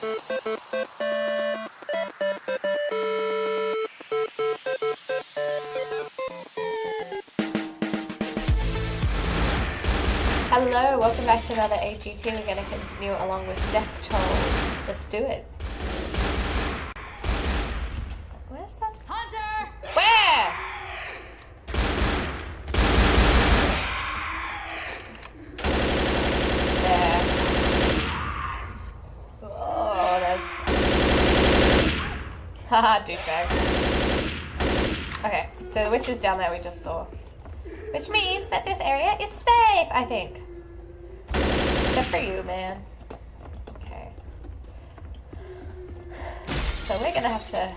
Hello, welcome back to another AGT. We're going to continue along with Death Toll. Let's do it. Where's that? Hunter! Where? There. Oh, there's... Haha, douchebag. Okay, so the witch is down there we just saw. Which means that this area is safe, I think. Except for you, man. Okay. So we're gonna have to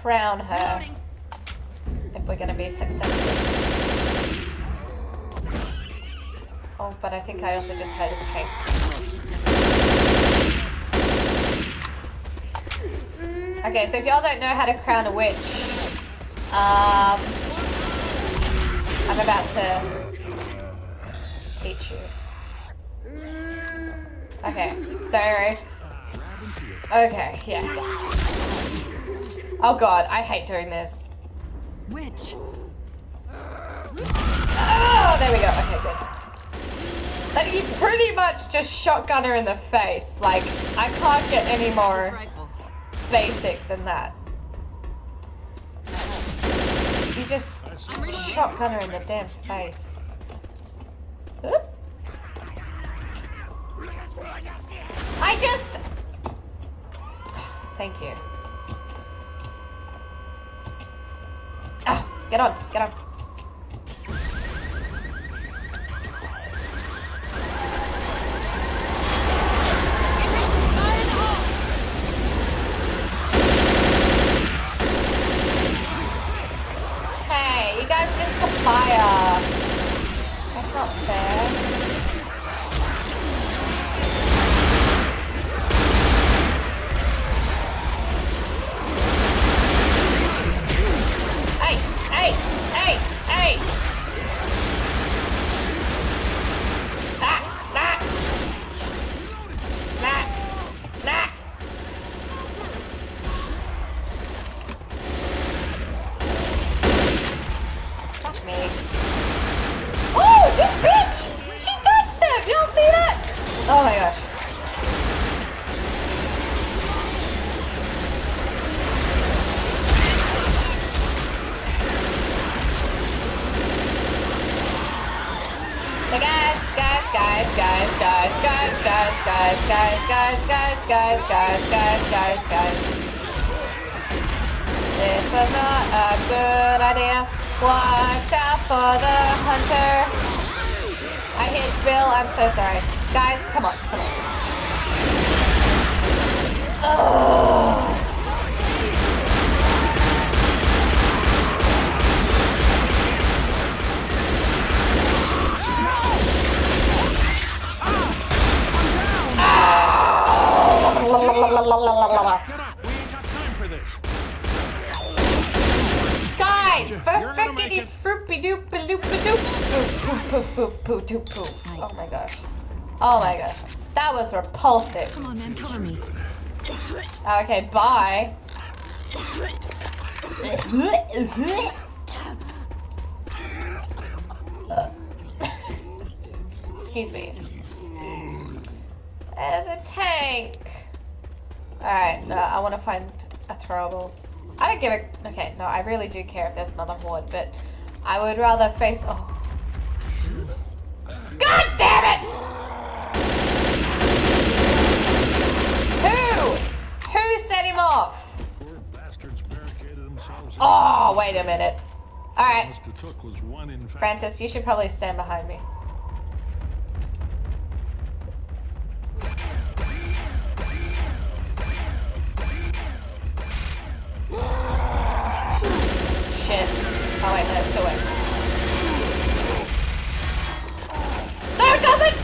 crown her if we're gonna be successful. Oh, but I think I also just heard a tank. Okay, so if y'all don't know how to crown a witch, I'm about to teach you. Okay, so... Okay, yeah. Oh god, I hate doing this. Witch. Oh, there we go. Okay, good. Like, you pretty much just shotgun her in the face. Like, I can't get any more basic than that. You just shotgun her in the damn face. Oop. I just... Thank you. Ah, get on, get on. Hey, you guys missed the fire. That's not fair. Hey, hey, hey, hey! Nah, nah! Nah, nah! Fuck me. Oh, this bitch! She touched them! Y'all see that? Oh my gosh. Hey guys, guys. This was not a good idea. Watch out for the hunter. I hit Bill, I'm so sorry. Guys, come on, come on. Ugh. Guys, oh my gosh. Oh my gosh. That was repulsive. Come on, man, cover me. Okay, bye. Excuse me. There's a tank. Alright, I want to find a throwable. I don't give a... Okay, no, I really do care if there's another horde, but I would rather face... Oh. God damn it! Who set him off? Oh, wait a minute. Alright. Francis, you should probably stand behind me. Shit. Oh wait, no, it's still working. No, it doesn't!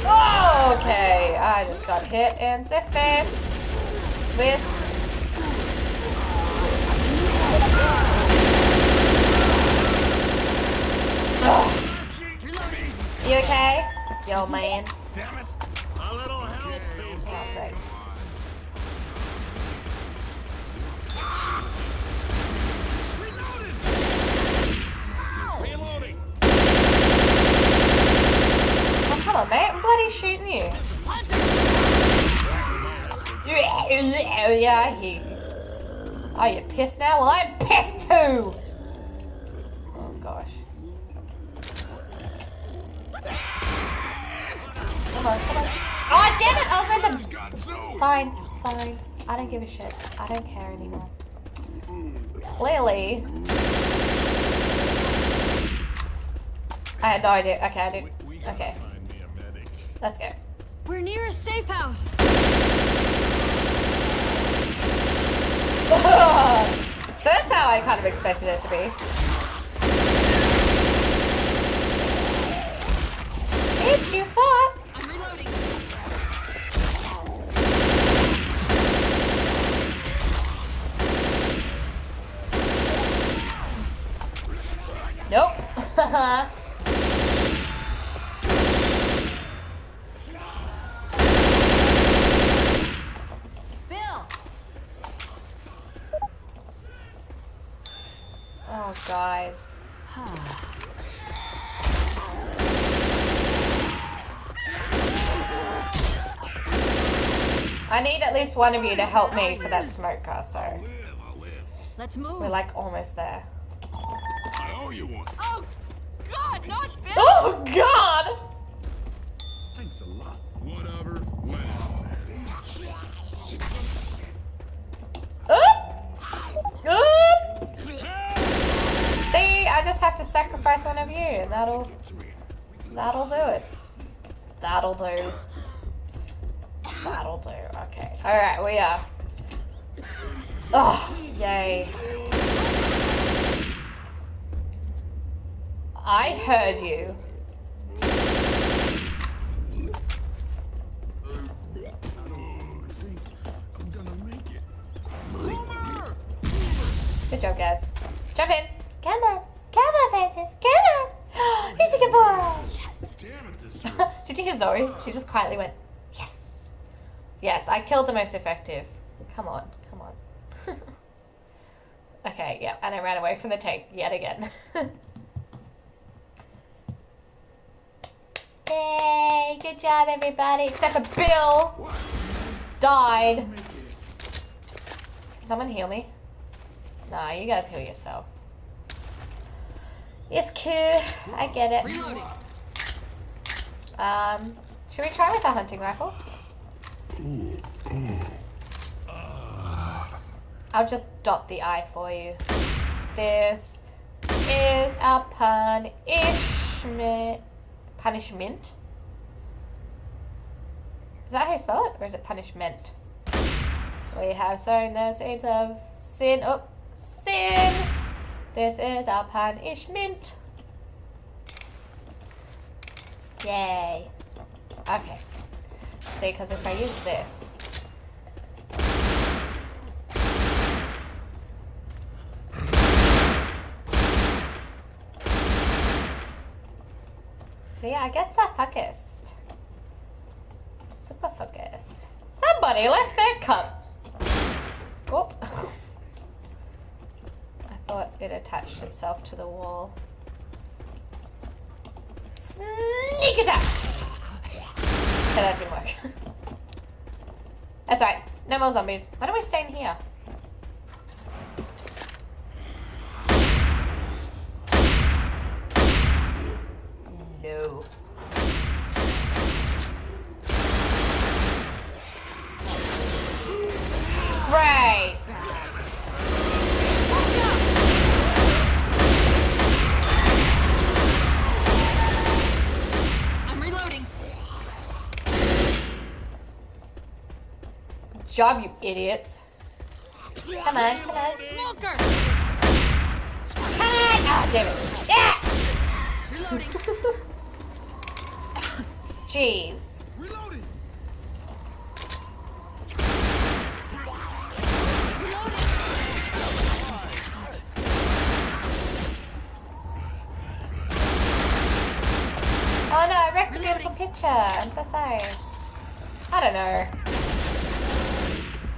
Oh, okay, I just got hit in the face with... Oh. You okay? Yo, man. Damn it. he shooting you? Yeah, I hear you. Are you pissed now? Well, I'm pissed too! Oh gosh. Come on, come on. Oh, damn it! I was meant to... Fine, fine. I don't give a shit. I don't care anymore. Clearly. I had no idea. Okay, I did. Okay. Let's go. We're near a safe house. So that's how I kind of expected it to be. If you thought. I'm reloading. Nope. Oh, guys. I need at least one of you to help me for that smoker, so. Let's move. We're like almost there. I owe you one. Oh, God, not Bill! Oh, God! Thanks a lot. Whatever. Whatever. See, I just have to sacrifice one of you, and that'll do it. That'll do. That'll do. Okay. All right, we are. Oh, yay! I heard you. I'm gonna make it. Good job, guys. Jump in. Come on, Francis. Come on. He's a good boy. Yes. Damn it, this Did you hear Zoe? She just quietly went, yes. Yes, I killed the most effective. Come on, come on. Okay, yeah, and I ran away from the tank yet again. Yay, good job, everybody. Except for Bill. Died. Can someone heal me? Nah, you guys heal yourself. Yes, cool. I get it. Reloading. Should we try with a hunting rifle? I'll just dot the I for you. This is our punishment. Punishment? Is that how you spell it? Or is it punishment? We have sown the seeds of sin. Oh, sin! This is our punishment. Yay. Okay. See, because if I use this. See, I get so focused. Super focused. Somebody left their cup. Oh. I thought it attached itself to the wall. Sneak attack! Okay, that didn't work. That's right. No more zombies. Why don't we stay in here? No. Right. I'm reloading. Good job, you idiots. Come on, come on. Smoker. Come on! Ah, damn it. Yeah! Reloading. Jeez. Reloading. Reloading. Oh no, I wrecked the beautiful picture. I'm so sorry. I don't know.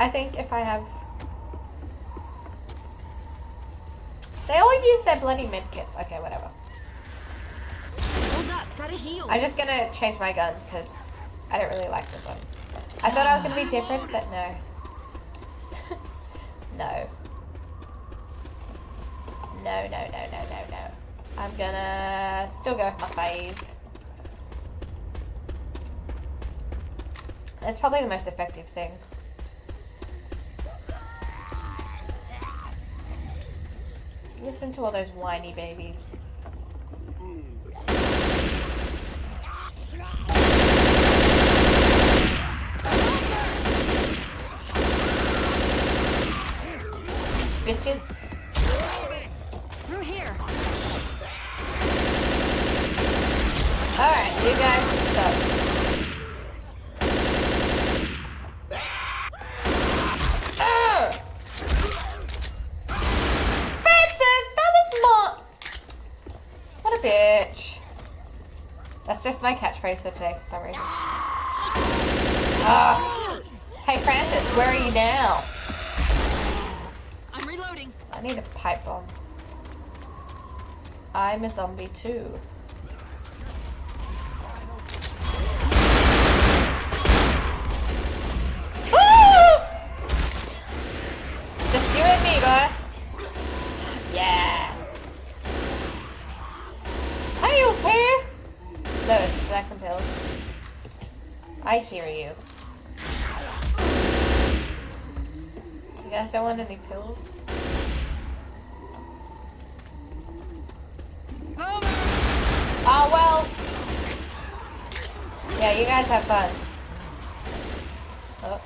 I think if I have... They all use their bloody medkits. Okay, whatever. Hold up. Gotta heal. I'm just gonna change my gun because I don't really like this one. I thought I was gonna be different, but no. No. No. I'm gonna still go with my fave. It's probably the most effective thing. Listen to all those whiny babies. Bitches. Through here. Alright, you guys can stop. Francis, that was not... What a bitch. That's just my catchphrase for today for some reason. Hey Francis, where are you now? I'm reloading. I need a pipe bomb. I'm a zombie too. Just you and me, boy. Yeah. Hey, you okay? No, it's Jackson pills. I hear you. You guys don't want any pills? Oh well. Yeah, you guys have fun. Oh.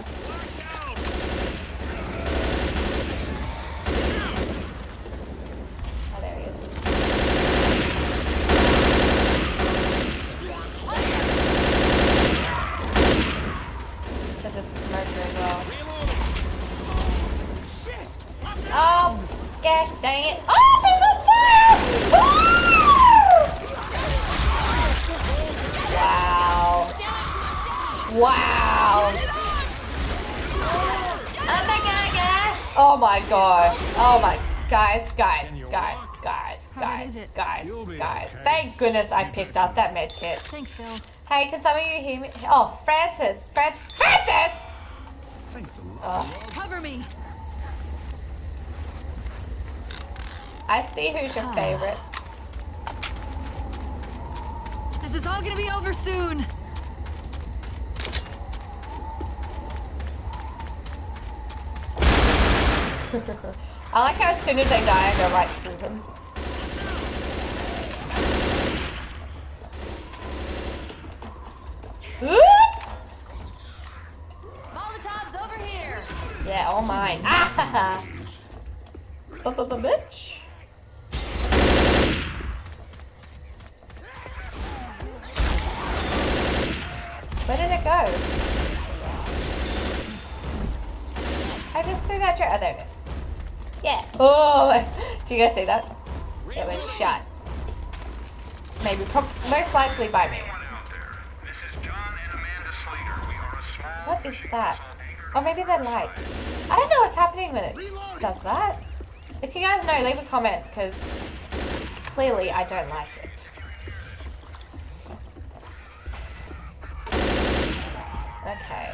Oh, there he is. There's a smoker as well. Oh, gosh dang it. Oh, he's on fire! Wow. Wow. Oh my god, guys. Oh my gosh. Oh my guys. Thank goodness I picked up that med kit. Thanks, Phil. Hey, can some of you hear me? Oh, Francis! Francis! Thanks a lot. Oh, Cover me. I see who's your favorite. This is all gonna be over soon. I like how as soon as they die, I go right through them. Molotov's over here. Yeah, all mine. Ah! Bitch. Where did it go? I just threw that oh, there it is. Yeah. Oh, do you guys see that? It was shot. Maybe, most likely by me. What is that? Oh, maybe they're lights. I don't know what's happening when it does that. If you guys know, leave a comment, because clearly I don't like it. Okay.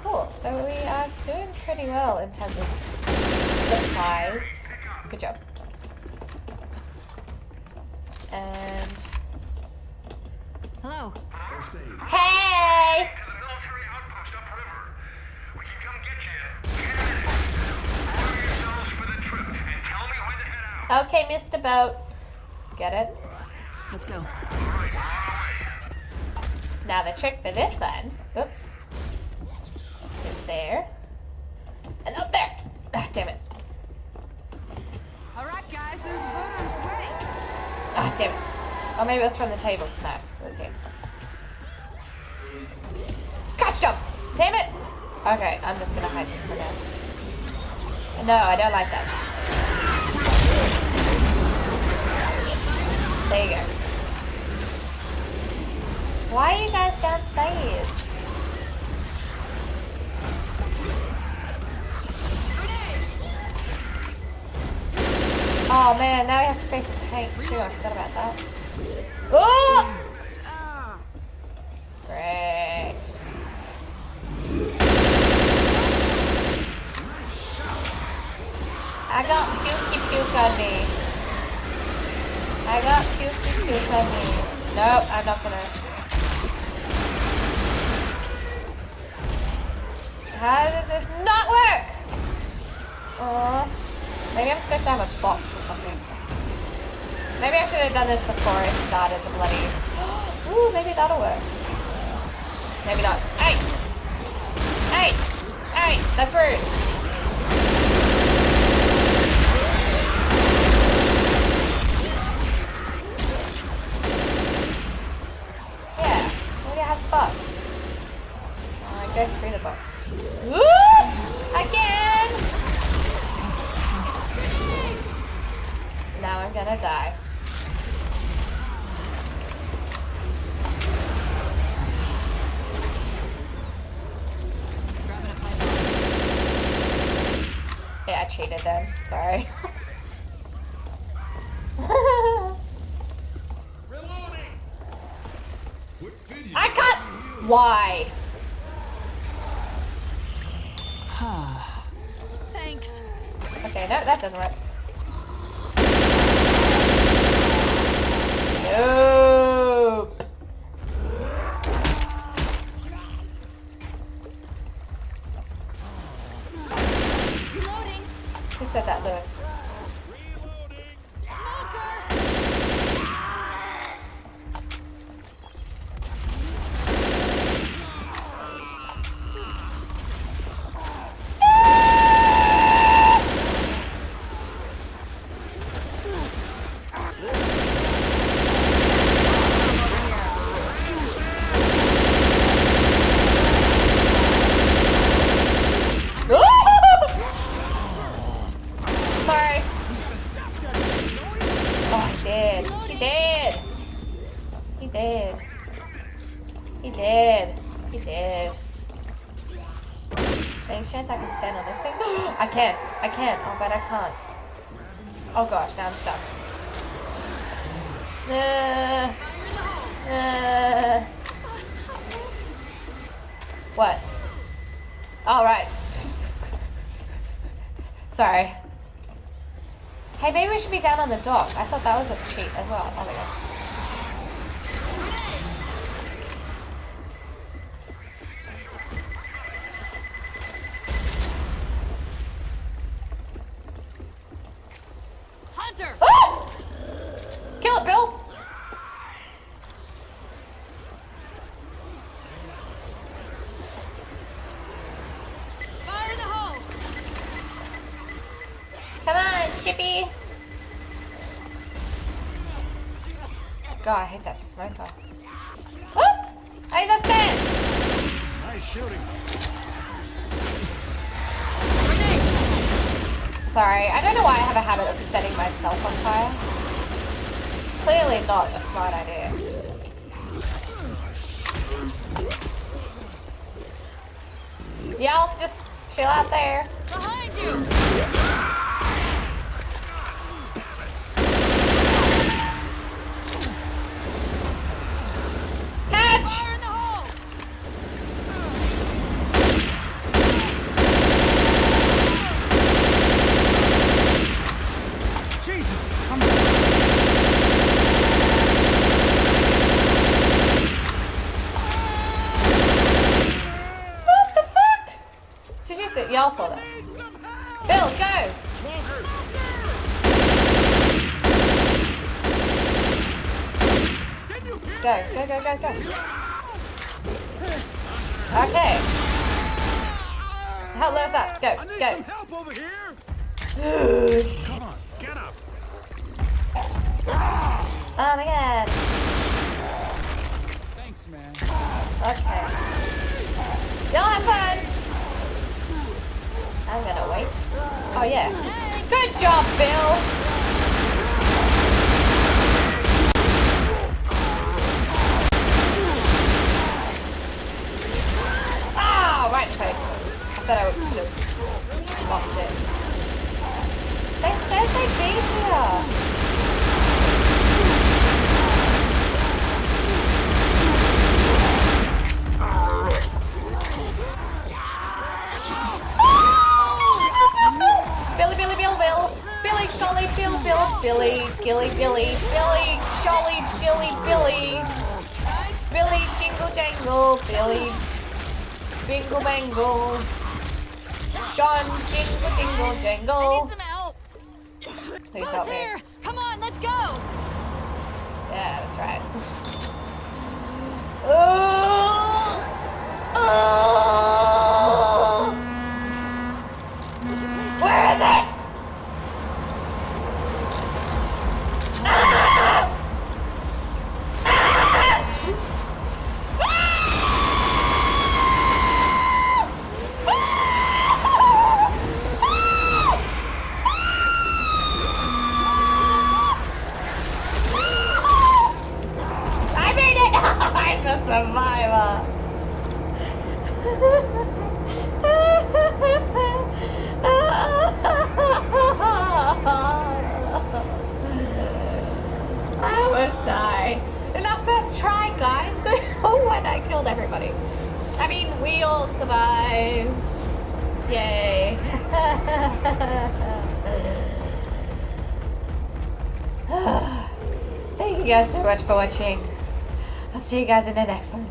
Cool, so we are doing pretty well in terms of supplies. Good job. And... Hello. First aid. Hey! To the military outpost upriver. We can come get you in 10 minutes. Order yourselves for the trip and tell me when to head out. Okay, Mr. Boat. Get it? Let's go. Now the trick for this one, oops, is there. And up there! Ah, damn it. All right, guys. There's a boat on its way. Ah, damn it. Oh, maybe it was from the table. No, it was here. Catch jump! Damn it! Okay, I'm just gonna hide it for now. No, I don't like that. There you go. Why are you guys downstairs? Oh man, now we have to face the tank too. I forgot about that. Oh! I got puke on me. I got puke on me. Nope, I'm not gonna. How does this not work? Maybe I'm supposed to have a box or something. Maybe I should have done this before I started the bloody... Ooh, maybe that'll work. Maybe not. Hey! Hey! Hey! That's rude. Yeah, maybe I have a box. Go through the box. Woo! Again! Now I'm gonna die. Yeah, I cheated then. Sorry. I can't. Why? Thanks. Okay, no, that doesn't work. Nope. Reloading. Who said that, Lewis? Sorry. Oh, he did. He did. He did. He did. He did. Any chance I can stand on this thing? I can. I can. Oh, but I can't. Oh gosh, now I'm stuck. What? All right. Sorry. Hey, maybe we should be down on the dock. I thought that was a cheat as well. Oh my god. Hunter. Ah! Kill it, Bill! Fire in the hole. Come on, Chippy! God, I hate that smoker. Oh! Hey, that's it! Nice shooting. Sorry, I don't know why I have a habit of setting myself on fire. Clearly not a smart idea. Y'all just chill out there. Behind you. Catch! Fire in the hole. Jesus, I'm What the fuck? Did you see? Y'all saw that. Bill, go! Go, go, go, go, go. Okay. Help Lewis up. Go, I need go. some help over here. Come on, get up. Oh my god. Thanks, man. Okay. Y'all have fun. I'm gonna wait. Oh yeah. Good job, Bill. Ah, right in the face. I thought I would have lost it. They said they'd be here. Billy, Billy, Bill, Bill. Billy, Billy, jolly, Billy, Billy. Billy, jingle jangle, Billy, bingle bangle. John, jingle, jingle, I jangle. need some help. Please Boat's help me. here. Come on, let's go. Yeah, that's right. Oh! Oh! Would you please come? Where is it? I made it! I'm a survivor! I almost died. In our first try, guys. Oh, when I killed everybody. I mean, we all survived. Yay. Thank you guys so much for watching. I'll see you guys in the next one.